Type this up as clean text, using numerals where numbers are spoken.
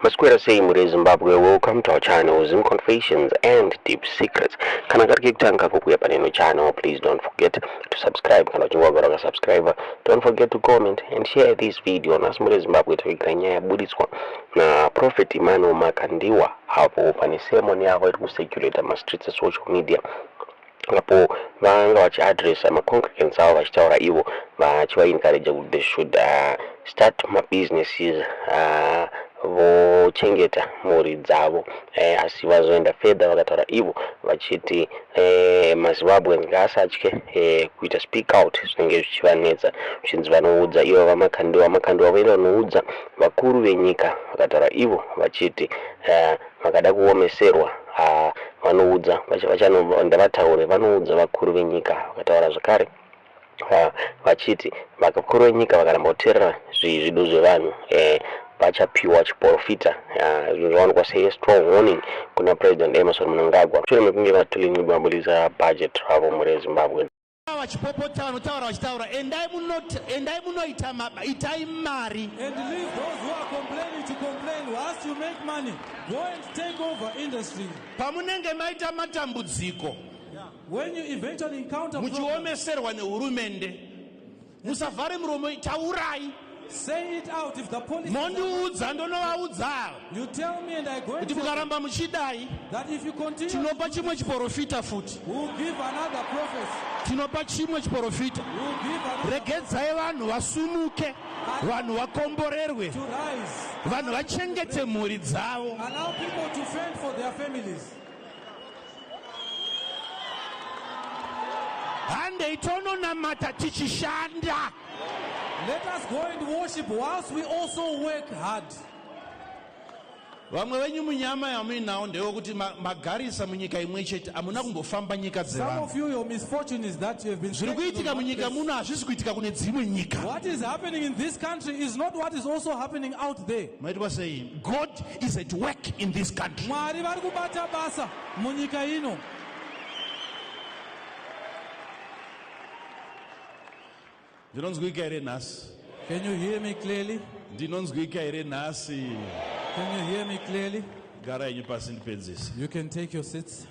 Masquera say muri Zimbabwe, welcome to our channel, Zim Confessions and Deep Secrets. Kana katika kutanga kukuya paneno channel, please don't forget to subscribe. Kana chingwa subscriber, don't forget to comment and share this video. Nas muri Zimbabwe tukikanya ya budiswa na Prophet YaMakandiwa hapo pani ceremony yao iri kucirculate ma streets social media. Lapo vanga vachi address ama congregants avo vachitaura ivo vachiva encourage kuti they should start ma businesses vochengeta mhuri dzavo asi vazoenda further vakataura ivo vachiti maZimbabweans ngaasatye kuita speak out zvinenge zvichivanetsa zvinzi vanoudza ivo YaMakandiwa vaenda vanoudza vakuru venyika vakataura ivo vachiti vakada kuomeserwa vanoudza ndavataure vanoudza vakuru venyika vakataura zvakare vachiti vakuru venyika vakaramba kuteerera zvido zvevanhu vachapiwa chiprofita zvinowanikwa sei strong warning kuna President Mnangagwa shure mekunge vatolinyibabudisa budget ravo muri Zimbabwe. Vachipopota vanotaura vachitaura endai munoita itai mari and leave those who are complaining to complain. Once you make money, go and take over industry. Pamunenge maita matambudziko, when you eventually encounter muchiomeserwa nehurumende, musavhare muromo, taurai. Say it out. If the police mondiudza ndonovaudza you tell me and I go kuti mukaramba muchidai that if you continue tinopa chimwe chiprofita futi we'll give another prophecy. Tinopa chimwe chiprofita. We'll give another. Regedzai vanhu vasumuke, vanhu vakomborerwe, to rise, vanhu vachengete mhuri dzavo. allow people to fend for their families. Handei tononamata tichishanda. Let us go and worship whilst we also work hard. Vamwe venyu munyama yamuinawo ndeyekuti magarisa munyika imwe chete amuna kumbofamba nyika Some dzevanhu. of you, your misfortune is that you have been Zviri kuitika munyika muno hazvisi kuitika kune dzimwe nyika. what is happening in this country is not what is also happening out there. Maitwa sei? God is at work in this country. Mwari vari kubata basa munyika ino. Ndinonzwika here nhasi. Can you hear me clearly? Ndinonzwika here nhasi. Can you hear me clearly? Gara yenyu pasi ndipedzise. You can take your seats.